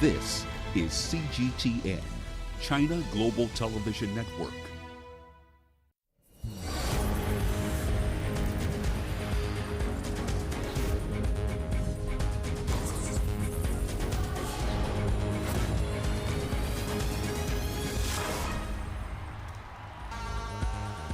This is CGTN, China Global Television Network.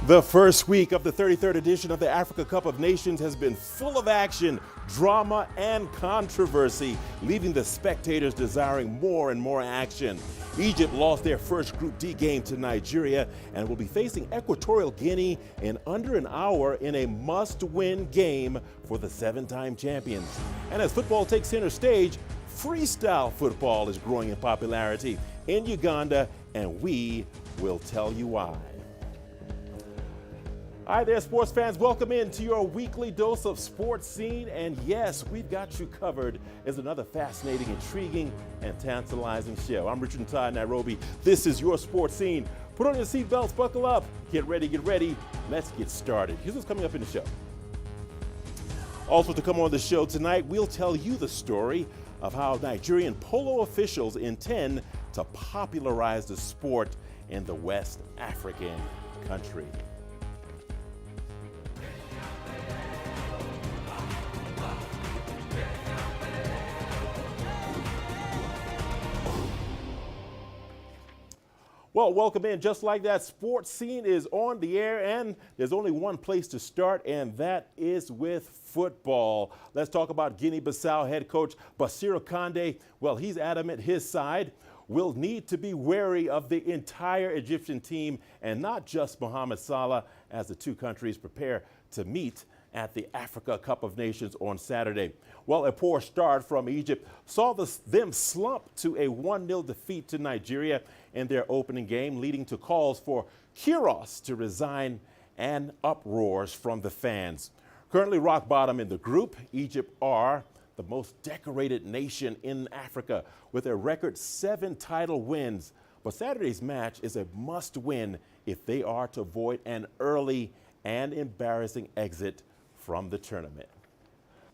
The first week of the 33rd edition of the Africa Cup of Nations has been full of action, drama, and controversy, leaving the spectators desiring more and more action. Egypt lost their first Group D game to Nigeria and will be facing Equatorial Guinea in under an hour in a must-win game for the seven-time champions. And as football takes center stage, freestyle football is growing in popularity in Uganda, and we will tell you why. Hi there, sports fans. Welcome in to your weekly dose of sports scene. And yes, we've got you covered. It's another fascinating, intriguing, and tantalizing show. I'm Richard Nta in Nairobi. This is your sports scene. Put on your seatbelts, buckle up, get ready, get ready. Let's get started. Here's what's coming up in the show. Also to come on the show tonight, we'll tell you the story of how Nigerian polo officials intend to popularize the sport in the West African country. Well, welcome in. Just like that, sports scene is on the air, and there's only one place to start, and that is with football. Let's talk about Guinea-Bissau head coach Bassirou Kande. Well, he's adamant his side will need to be wary of the entire Egyptian team and not just Mohamed Salah as the two countries prepare to meet at the Africa Cup of Nations on Saturday. Well, a poor start from Egypt saw them slump to a 1-0 defeat to Nigeria in their opening game, leading to calls for Kyrgios to resign and uproars from the fans. Currently rock bottom in the group, Egypt are the most decorated nation in Africa with a record 7 title wins. But Saturday's match is a must-win if they are to avoid an early and embarrassing exit from the tournament.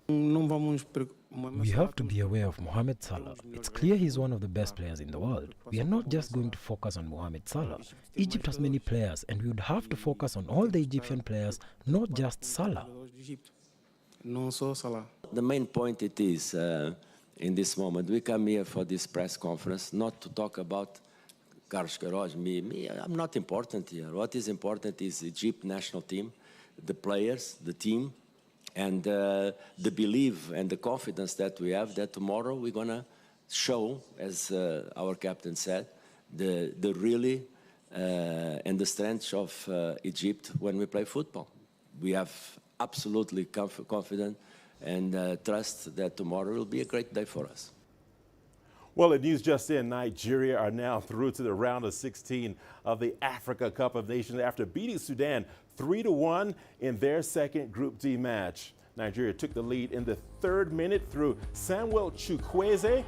We have to be aware of Mohamed Salah. It's clear he's one of the best players in the world. We are not just going to focus on Mohamed Salah. Egypt has many players, and we would have to focus on all the Egyptian players, not just Salah. The main point it is, in this moment, we come here for this press conference, not to talk about Carlos Queiroz, me, I'm not important here. What is important is Egypt national team, the players, the team, and the belief and the confidence that we have that tomorrow we're going to show, as our captain said, the really and the strength of Egypt when we play football. We have absolutely confident and trust that tomorrow will be a great day for us. Well, in news just in, Nigeria are now through to the round of 16 of the Africa Cup of Nations after beating Sudan 3-1 in their second Group D match. Nigeria took the lead in the 3rd minute through Samuel Chukwueze.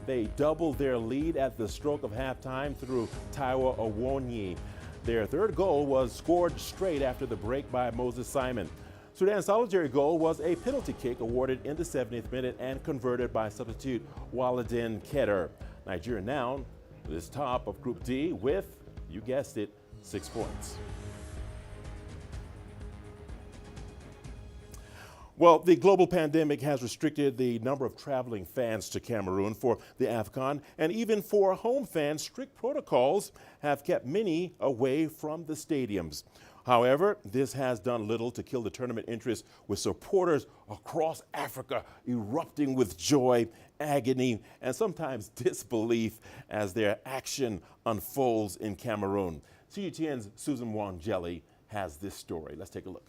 They doubled their lead at the stroke of halftime through Taiwo Awoniyi. Their 3rd goal was scored straight after the break by Moses Simon. Sudan's solitary goal was a penalty kick awarded in the 70th minute and converted by substitute Waladin Kedar. Nigeria now is top of Group D with, you guessed it, 6 points. Well, the global pandemic has restricted the number of traveling fans to Cameroon for the AFCON, and even for home fans, strict protocols have kept many away from the stadiums. However, this has done little to kill the tournament interest, with supporters across Africa erupting with joy, agony, and sometimes disbelief as their action unfolds in Cameroon. CGTN's Susan Wangeli has this story. Let's take a look.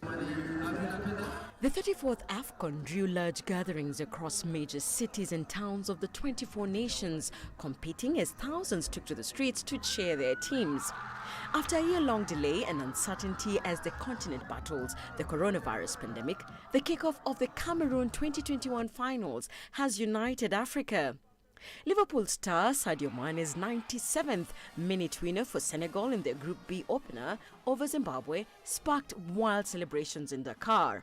The 34th AFCON drew large gatherings across major cities and towns of the 24 nations, competing as thousands took to the streets to cheer their teams. After a year-long delay and uncertainty as the continent battles the coronavirus pandemic, the kickoff of the Cameroon 2021 finals has united Africa. Liverpool star Sadio Mane's 97th minute winner for Senegal in their Group B opener over Zimbabwe sparked wild celebrations in Dakar.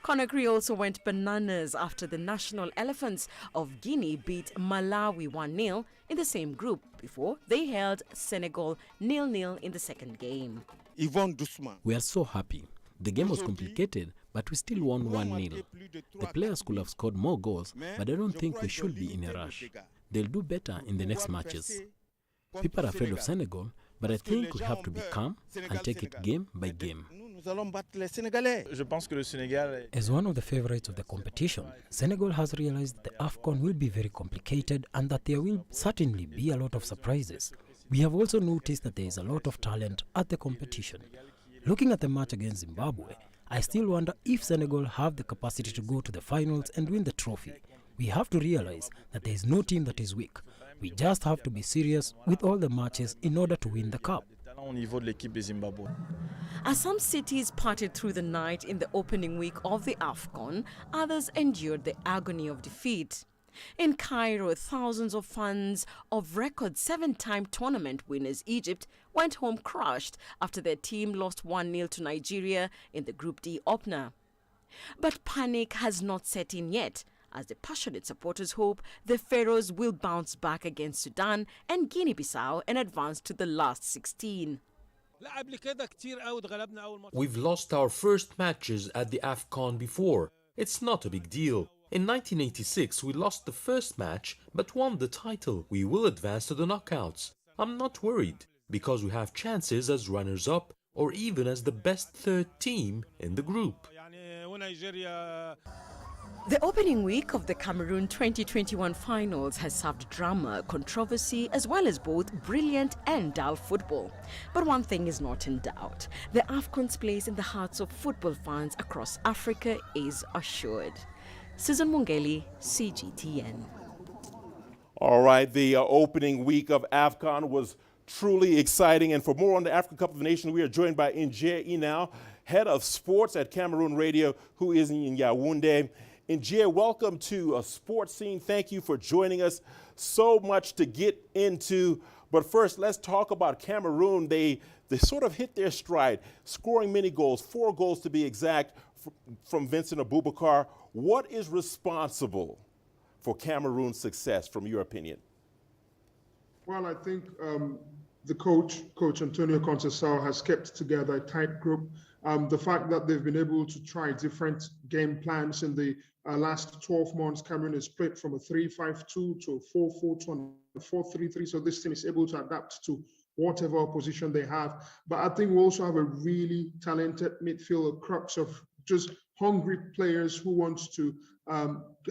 Conakry also went bananas after the national elephants of Guinea beat Malawi 1-0 in the same group before they held Senegal 0-0 in the second game. We are so happy. The game was complicated, but we still won 1-0. The players could have scored more goals, but I don't think we should be in a rush. They'll do better in the next matches. People are afraid of Senegal, but I think we have to be calm and take it game by game. As one of the favorites of the competition, Senegal has realized that the AFCON will be very complicated and that there will certainly be a lot of surprises. We have also noticed that there is a lot of talent at the competition. Looking at the match against Zimbabwe, I still wonder if Senegal have the capacity to go to the finals and win the trophy. We have to realize that there is no team that is weak. We just have to be serious with all the matches in order to win the cup. As some cities parted through the night in the opening week of the AFCON, others endured the agony of defeat. In Cairo, thousands of fans of record 7-time tournament winners Egypt went home crushed after their team lost 1-0 to Nigeria in the Group D opener. But panic has not set in yet, as the passionate supporters hope the Pharaohs will bounce back against Sudan and Guinea-Bissau and advance to the last 16. We've lost our first matches at the AFCON before. It's not a big deal. In 1986, we lost the first match but won the title. We will advance to the knockouts. I'm not worried because we have chances as runners-up or even as the best third team in the group. The opening week of the Cameroon 2021 finals has served drama, controversy, as well as both brilliant and dull football. But one thing is not in doubt. The AFCON's place in the hearts of football fans across Africa is assured. Susan Mungeli, CGTN. All right, the opening week of AFCON was truly exciting. And for more on the African Cup of Nations, we are joined by Nta, head of sports at Cameroon Radio, who is in Yaoundé. Nta, welcome to a sports scene. Thank you for joining us. So much to get into. But first, let's talk about Cameroon. They sort of hit their stride, scoring many goals, 4 goals to be exact, from Vincent Aboubakar. What is responsible for Cameroon's success, from your opinion? Well, I think the coach Antonio Conceição, has kept together a tight group. The fact that they've been able to try different game plans in the last 12 months, Cameroon has played from a 3-5-2 to a 4-4-2 and a 4-3-3. So this team is able to adapt to whatever opposition they have. But I think we also have a really talented midfield, a crux of just hungry players who want to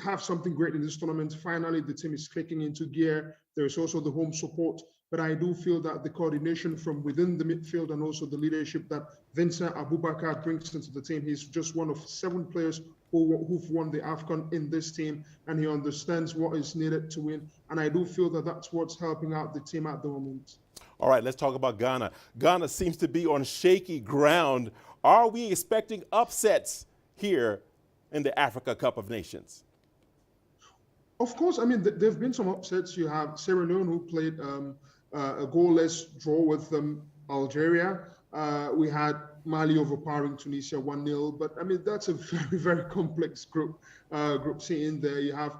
have something great in this tournament. Finally, the team is clicking into gear. There is also the home support. But I do feel that the coordination from within the midfield and also the leadership that Vincent Aboubakar brings into the team, he's just one of 7 players who've won the AFCON in this team, and he understands what is needed to win. And I do feel that that's what's helping out the team at the moment. All right, let's talk about Ghana. Ghana seems to be on shaky ground. Are we expecting upsets here in the Africa Cup of Nations? Of course, I mean, there have been some upsets. You have Sierra Leone, who played a goalless draw with Algeria. We had Mali overpowering Tunisia 1-0. But, I mean, that's a very, very complex group C in there. You have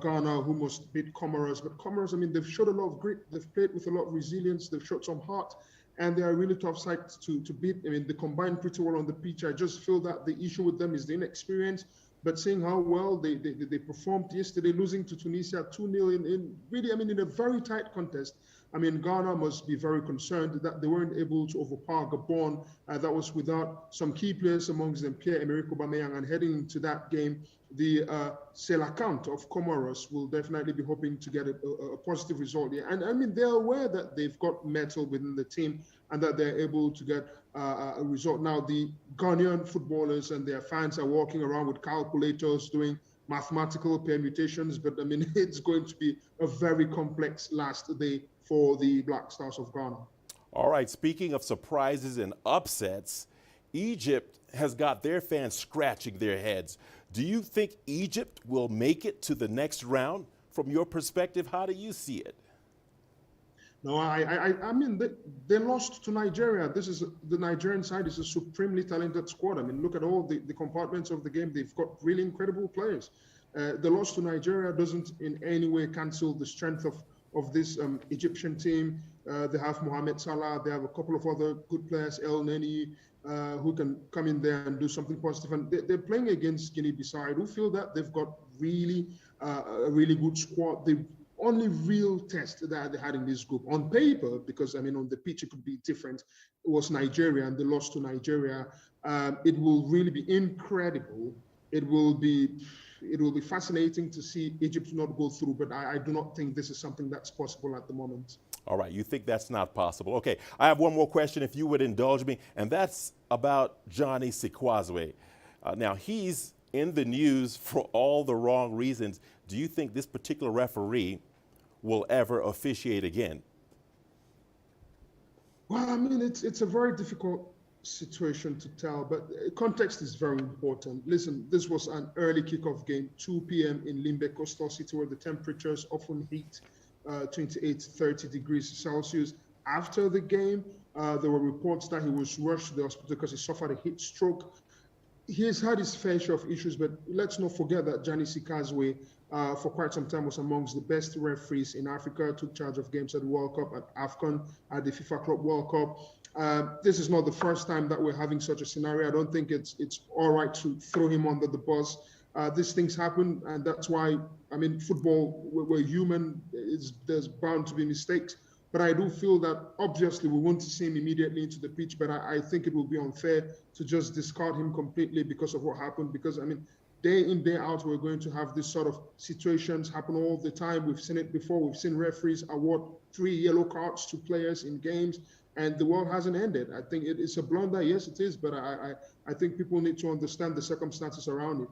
Ghana, who must beat Comoros. But Comoros, I mean, they've showed a lot of grit. They've played with a lot of resilience. They've showed some heart. And they are really tough sides to beat. I mean, they combine pretty well on the pitch. I just feel that the issue with them is the inexperience. But seeing how well they performed yesterday, losing to Tunisia 2-0 in really, I mean, in a very tight contest. I mean, Ghana must be very concerned that they weren't able to overpower Gabon. That was without some key players, amongst them Pierre-Emerick Aubameyang. And heading into that game, the Selakant of Comoros will definitely be hoping to get a positive result here. And I mean, they're aware that they've got metal within the team and that they're able to get a result. Now, the Ghanaian footballers and their fans are walking around with calculators doing mathematical permutations, but I mean, it's going to be a very complex last day for the Black Stars of Ghana. All right, speaking of surprises and upsets, Egypt has got their fans scratching their heads. Do you think Egypt will make it to the next round? From your perspective, how do you see it? No, I mean, they lost to Nigeria. The Nigerian side is a supremely talented squad. I mean, look at all the compartments of the game. They've got really incredible players. The loss to Nigeria doesn't in any way cancel the strength of this Egyptian team. They have Mohamed Salah. They have a couple of other good players, El Neni, who can come in there and do something positive. And they're playing against Guinea-Bissau. I do feel that they've got really a really good squad. The only real test that they had in this group on paper, because I mean on the pitch it could be different, it was Nigeria and the loss to Nigeria. It will really be incredible. It will be fascinating to see Egypt not go through, but I do not think this is something that's possible at the moment. All right, you think that's not possible. Okay, I have one more question, if you would indulge me, and that's about Johnny Sikwazwe. Now, he's in the news for all the wrong reasons. Do you think this particular referee will ever officiate again? Well, I mean, it's a very difficult situation to tell, but context is very important. Listen, this was an early kickoff game, 2 p.m. in Limbe, Coastal City, where the temperatures often hit 28, 30 degrees Celsius. After the game, there were reports that he was rushed to the hospital because he suffered a heat stroke. He has had his fair share of issues, but let's not forget that Johnny Sikwazwe, for quite some time, was amongst the best referees in Africa, took charge of games at the World Cup, at AFCON, at the FIFA Club World Cup. This is not the first time that we're having such a scenario. I don't think it's all right to throw him under the bus. These things happen, and that's why, I mean, football, we're human, there's bound to be mistakes. But I do feel that obviously we want to see him immediately into the pitch, but I think it will be unfair to just discard him completely because of what happened. Because, I mean, day in, day out, we're going to have this sort of situations happen all the time. We've seen it before. We've seen referees award 3 yellow cards to players in games, and the world hasn't ended. I think it's a blunder. Yes, it is, but I think people need to understand the circumstances around it.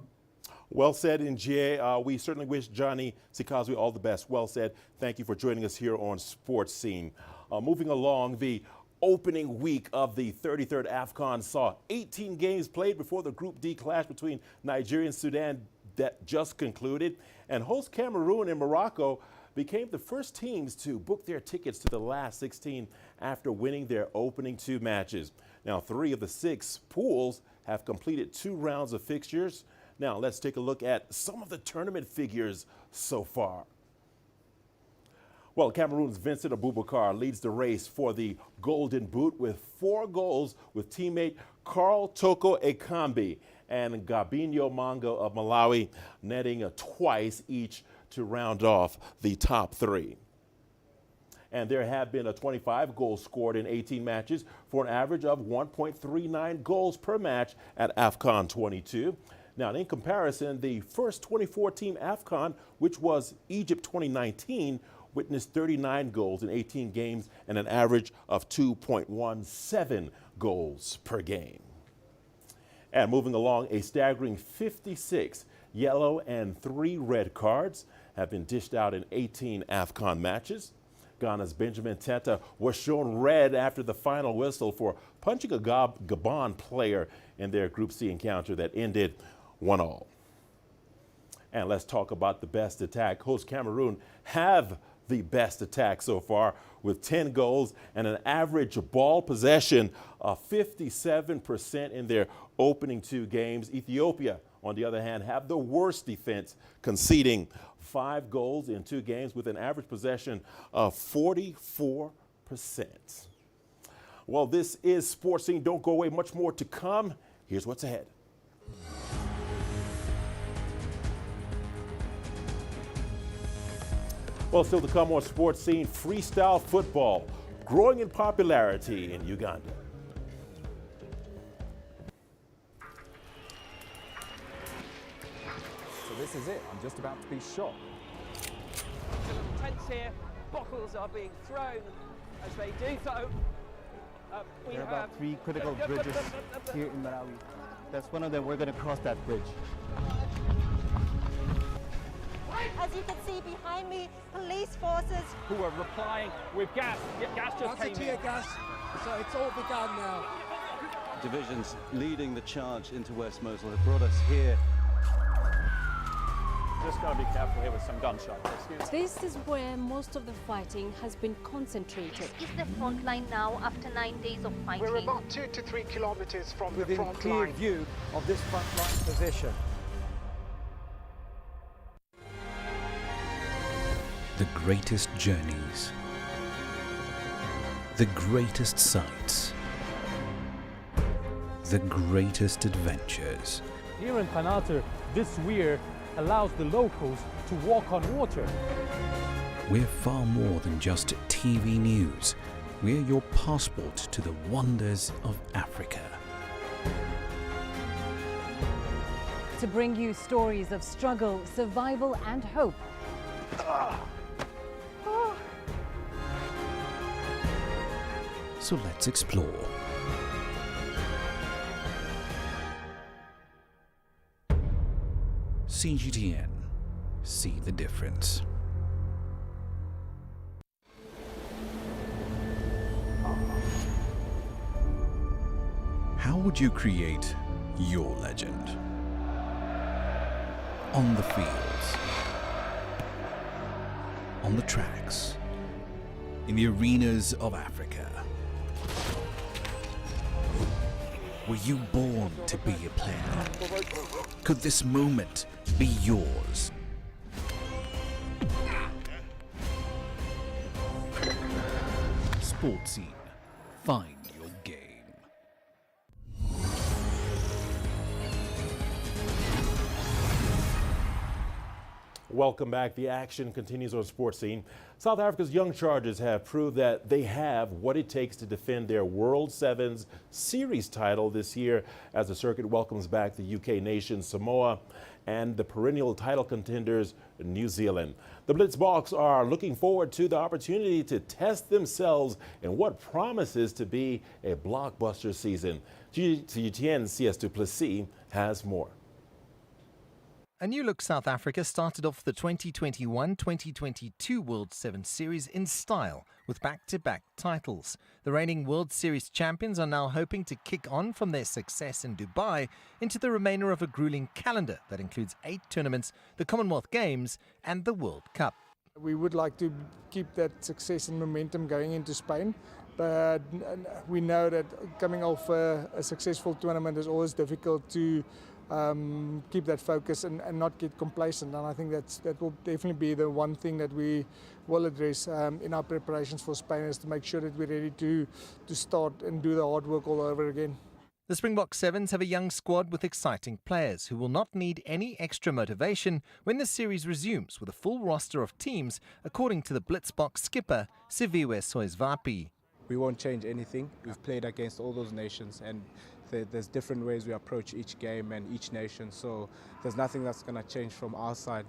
Well said, Nta. We certainly wish Johnny Sikwazwe all the best. Well said. Thank you for joining us here on Sports Scene. Moving along, the opening week of the 33rd AFCON saw 18 games played before the Group D clash between Nigeria and Sudan that just concluded. And host Cameroon and Morocco became the first teams to book their tickets to the last 16 after winning their opening 2 matches. Now, 3 of the 6 pools have completed 2 rounds of fixtures. Now, let's take a look at some of the tournament figures so far. Well, Cameroon's Vincent Aboubakar leads the race for the Golden Boot with 4 goals, with teammate Carl Toko Ekambi and Gabinho Manga of Malawi netting twice each to round off the top 3. And there have been 25 goals scored in 18 matches for an average of 1.39 goals per match at AFCON 22. Now, in comparison, the first 24-team AFCON, which was Egypt 2019, witnessed 39 goals in 18 games and an average of 2.17 goals per game. And moving along, a staggering 56 yellow and 3 red cards have been dished out in 18 AFCON matches. Ghana's Benjamin Nta was shown red after the final whistle for punching a Gabon player in their Group C encounter that ended 1-1. And let's talk about the best attack. Host Cameroon have the best attack so far with 10 goals and an average ball possession of 57% in their opening 2 games. Ethiopia, on the other hand, have the worst defense, conceding 5 goals in 2 games with an average possession of 44%. Well, this is Sports Scene. Don't go away. Much more to come. Here's what's ahead. Well, still to come on Sports Scene, freestyle football growing in popularity in Uganda. So this is it. I'm just about to be shot. It's a little tense here. Bottles are being thrown as they do so. There are about 3 critical bridges here in Malawi. That's one of them. We're going to cross that bridge. As you can see behind me, police forces who are replying with gas. Gas just came in. Tear gas, so it's all begun now. Divisions leading the charge into West Mosul have brought us here. Just got to be careful here with some gunshots. This is where most of the fighting has been concentrated. Is the front line now after 9 days of fighting? We're about 2 to 3 kilometers from the front clear line. view of this front line position. The greatest journeys, the greatest sights, the greatest adventures. Here in Nta, this weir allows the locals to walk on water. We're far more than just TV news. We're your passport to the wonders of Africa. To bring you stories of struggle, survival and hope. So let's explore. CGTN. See the difference. How would you create your legend? On the fields, on the tracks, in the arenas of Africa. Were you born to be a player? Could this moment be yours? Sports Scene. Find your game. Welcome back. The action continues on Sports Scene. South Africa's young Chargers have proved that they have what it takes to defend their World Sevens Series title this year as the circuit welcomes back the UK nation Samoa and the perennial title contenders New Zealand. The Blitzboks are looking forward to the opportunity to test themselves in what promises to be a blockbuster season. CGTN CS Duplessis has more. A new look South Africa started off the 2021-2022 World Sevens Series in style with back-to-back titles. The reigning World Series champions are now hoping to kick on from their success in Dubai into the remainder of a grueling calendar that includes 8 tournaments, the Commonwealth Games and the World Cup. We would like to keep that success and momentum going into Spain, but we know that coming off a successful tournament is always difficult to keep that focus and not get complacent, and I think that will definitely be the one thing that we will address in our preparations for Spain, is to make sure that we're ready to start and do the hard work all over again. The Springbok Sevens have a young squad with exciting players who will not need any extra motivation when the series resumes with a full roster of teams, according to the Blitzboks skipper Siviwe Soizvapi. We won't change anything. We've played against all those nations, and there's different ways we approach each game and each nation, so there's nothing that's going to change from our side.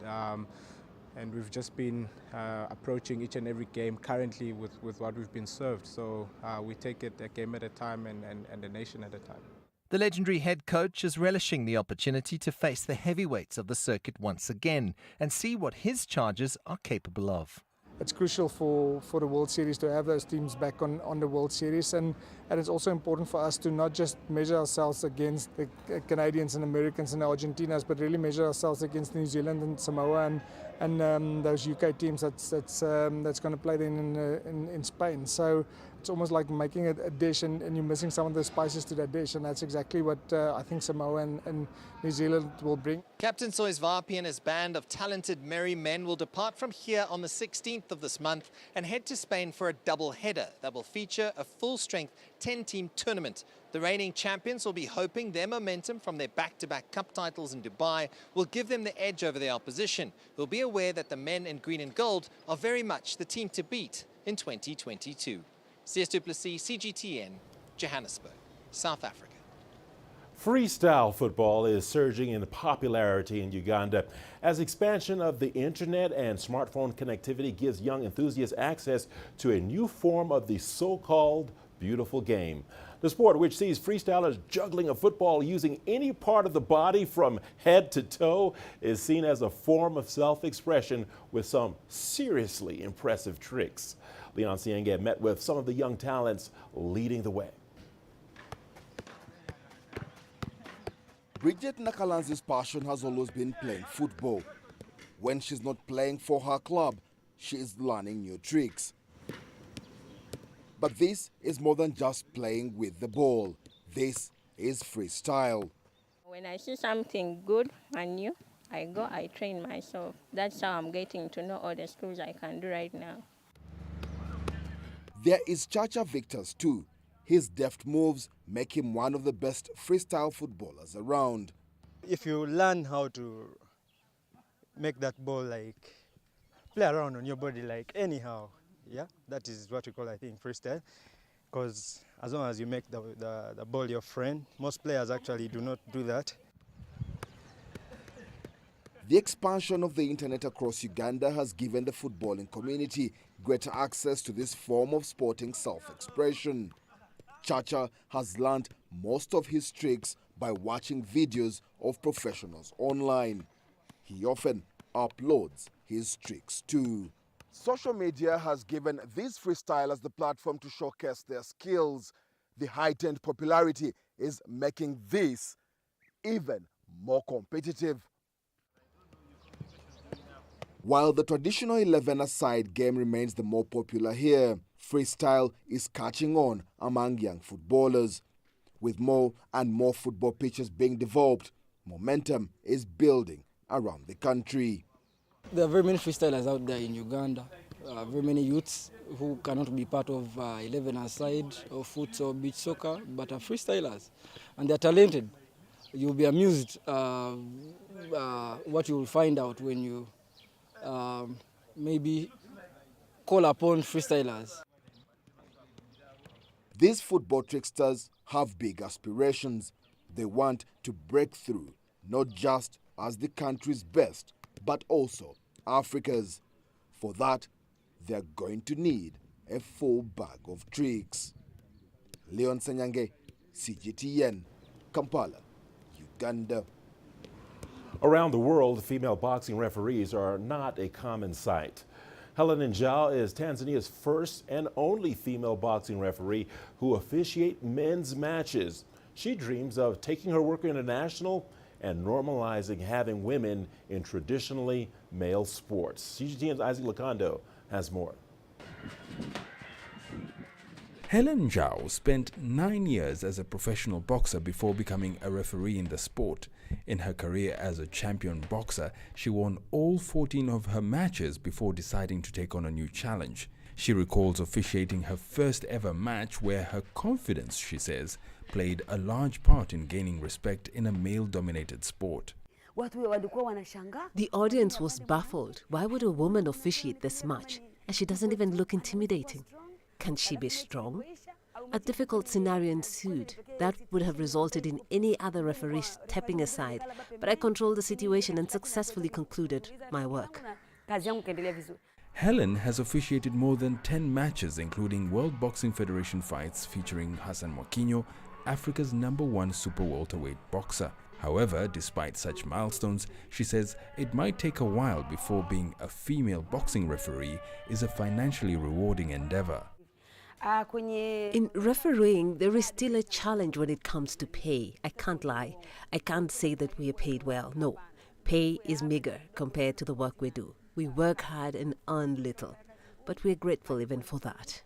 And we've just been approaching each and every game currently with what we've been served, so we take it a game at a time and a nation at a time. The legendary head coach is relishing the opportunity to face the heavyweights of the circuit once again and see what his Chargers are capable of. It's crucial for the World Series to have those teams back on the World Series, and it's also important for us to not just measure ourselves against the Canadians and Americans and the Argentinas, but really measure ourselves against New Zealand and Samoa and those UK teams that's going to play then in Spain. So it's almost like making a dish and you're missing some of the spices to that dish, and that's exactly what I think Samoa and New Zealand will bring. Captain Soizvapi and his band of talented merry men will depart from here on the 16th of this month and head to Spain for a double header that will feature a full-strength 10-team tournament. The reigning champions will be hoping their momentum from their back-to-back cup titles in Dubai will give them the edge over their opposition, who will be aware that the men in green and gold are very much the team to beat in 2022. CS Duplessis, CGTN, Johannesburg, South Africa. Freestyle football is surging in popularity in Uganda as expansion of the internet and smartphone connectivity gives young enthusiasts access to a new form of the so-called beautiful game. The sport, which sees freestylers juggling a football using any part of the body from head to toe, is seen as a form of self-expression with some seriously impressive tricks. Leon Sienge met with some of the young talents leading the way. Richard Nta's passion has always been playing football. when she's not playing for her club, she is learning new tricks. But this is more than just playing with the ball. This is freestyle. When I see something good and new, I go, I train myself. That's how I'm getting to know all the skills I can do right now. There is Chacha Victor's too. His deft moves make him one of the best freestyle footballers around. If you learn how to make that ball like play around on your body like anyhow, yeah, that is what we call, I think, freestyle. Because as long as you make the ball your friend, most players actually do not do that. The expansion of the internet across Uganda has given the footballing community greater access to this form of sporting self-expression. Chacha has learned most of his tricks by watching videos of professionals online. He often uploads his tricks too. Social media has given these freestylers the platform to showcase their skills. The heightened popularity is making this even more competitive. While the traditional 11-a-side game remains the more popular here, freestyle is catching on among young footballers. With more and more football pitches being developed, momentum is building around the country. There are very many freestylers out there in Uganda, very many youths who cannot be part of 11-a-side or foot or beach soccer, but are freestylers, and they're talented. You'll be amused what you will find out when you maybe call upon freestylers. These football tricksters have big aspirations. They want to break through, not just as the country's best, but also Africa's. For that, they're going to need a full bag of tricks. Leon Senyange, CGTN, Kampala, Uganda. Around the world, female boxing referees are not a common sight. Helen Nta is Tanzania's first and only female boxing referee who officiates men's matches. She dreams of taking her work international and normalizing having women in traditionally male sports. CGTN's Isaac Lacondo has more. Helen Nta spent 9 years as a professional boxer before becoming a referee in the sport. In her career as a champion boxer, she won all 14 of her matches before deciding to take on a new challenge. She recalls officiating her first ever match where her confidence, she says, played a large part in gaining respect in a male-dominated sport. The audience was baffled. Why would a woman officiate this match? And she doesn't even look intimidating. Can she be strong? A difficult scenario ensued that would have resulted in any other referee stepping aside, but I controlled the situation and successfully concluded my work. Helen has officiated more than 10 matches, including World Boxing Federation fights featuring Hassan Mwakinyo, Africa's #1 super welterweight boxer. However, despite such milestones, she says it might take a while before being a female boxing referee is a financially rewarding endeavor. In refereeing, there is still a challenge when it comes to pay. I can't lie. I can't say that we are paid well. No, pay is meager compared to the work we do. We work hard and earn little, but we're grateful even for that.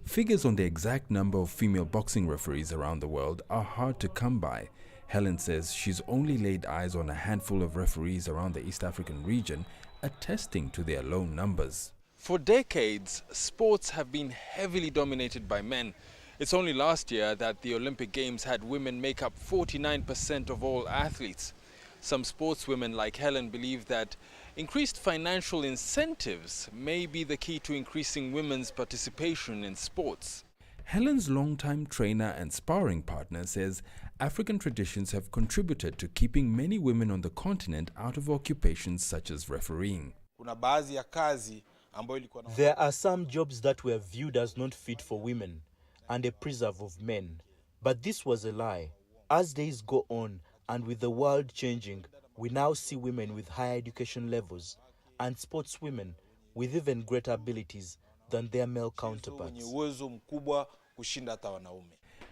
Figures on the exact number of female boxing referees around the world are hard to come by. Helen says she's only laid eyes on a handful of referees around the East African region, attesting to their low numbers. For decades, sports have been heavily dominated by men. It's only last year that the Olympic Games had women make up 49% of all athletes. Some sportswomen like Helen believe that increased financial incentives may be the key to increasing women's participation in sports. Helen's longtime trainer and sparring partner says African traditions have contributed to keeping many women on the continent out of occupations such as refereeing. There are some jobs that were viewed as not fit for women and a preserve of men. But this was a lie. As days go on and with the world changing, we now see women with higher education levels and sportswomen with even greater abilities than their male counterparts.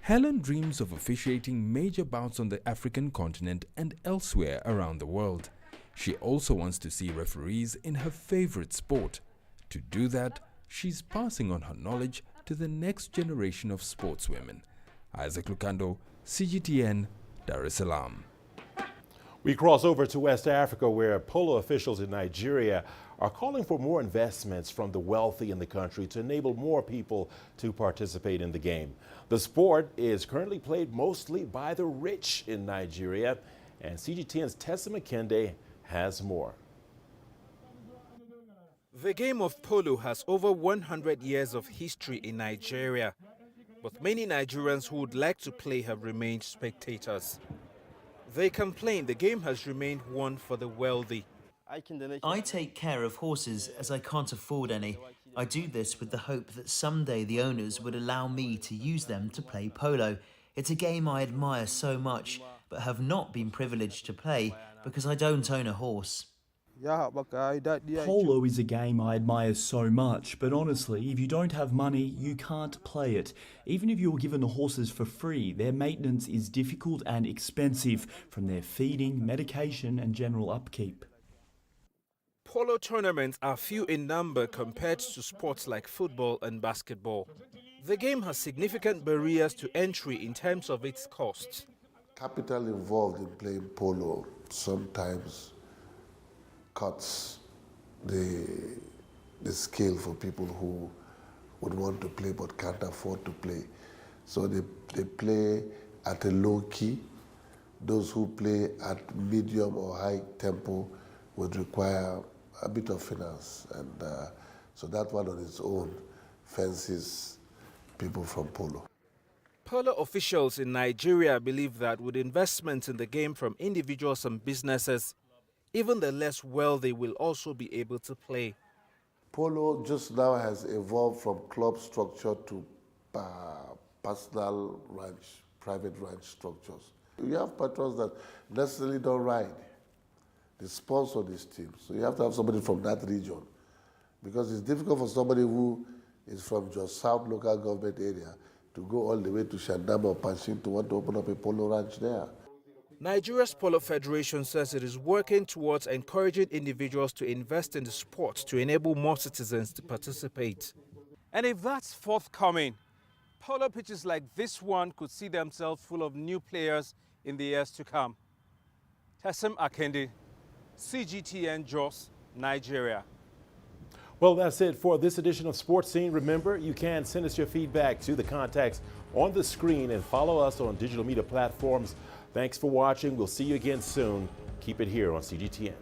Helen dreams of officiating major bouts on the African continent and elsewhere around the world. She also wants to see referees in her favorite sport. To do that, she's passing on her knowledge to the next generation of sportswomen. Isaac Lukando, CGTN, Dar es Salaam. We cross over to West Africa, where polo officials in Nigeria are calling for more investments from the wealthy in the country to enable more people to participate in the game. The sport is currently played mostly by the rich in Nigeria, and CGTN's Tessa McKende has more. The game of polo has over 100 years of history in Nigeria, but many Nigerians who would like to play have remained spectators. They complain the game has remained one for the wealthy. I take care of horses as I can't afford any. I do this with the hope that someday the owners would allow me to use them to play polo. It's a game I admire so much, but have not been privileged to play because I don't own a horse. Polo is a game I admire so much, but honestly, if you don't have money, you can't play it. Even if you're given the horses for free, their maintenance is difficult and expensive, from their feeding, medication and general upkeep. Polo tournaments are few in number compared to sports like football and basketball. The game has significant barriers to entry in terms of its costs. Capital involved in playing polo sometimes cuts the scale for people who would want to play but can't afford to play. So they play at a low key. Those who play at medium or high tempo would require a bit of finance, and so that one on its own fences people from polo. Polo officials in Nigeria believe that with investments in the game from individuals and businesses, even the less wealthy will also be able to play. Polo just now has evolved from club structure to personal ranch, private ranch structures. You have patrons that necessarily don't ride. They sponsor these teams. So you have to have somebody from that region, because it's difficult for somebody who is from just South local government area to go all the way to Shandam or Panshin to want to open up a polo ranch there. Nigeria's Polo Federation says it is working towards encouraging individuals to invest in the sport to enable more citizens to participate. And if that's forthcoming, polo pitches like this one could see themselves full of new players in the years to come. Tessa McKende, CGTN, Jos, Nigeria. Well, that's it for this edition of Sports Scene. Remember, you can send us your feedback to the contacts on the screen and follow us on digital media platforms. Thanks for watching. We'll see you again soon. Keep it here on CGTN.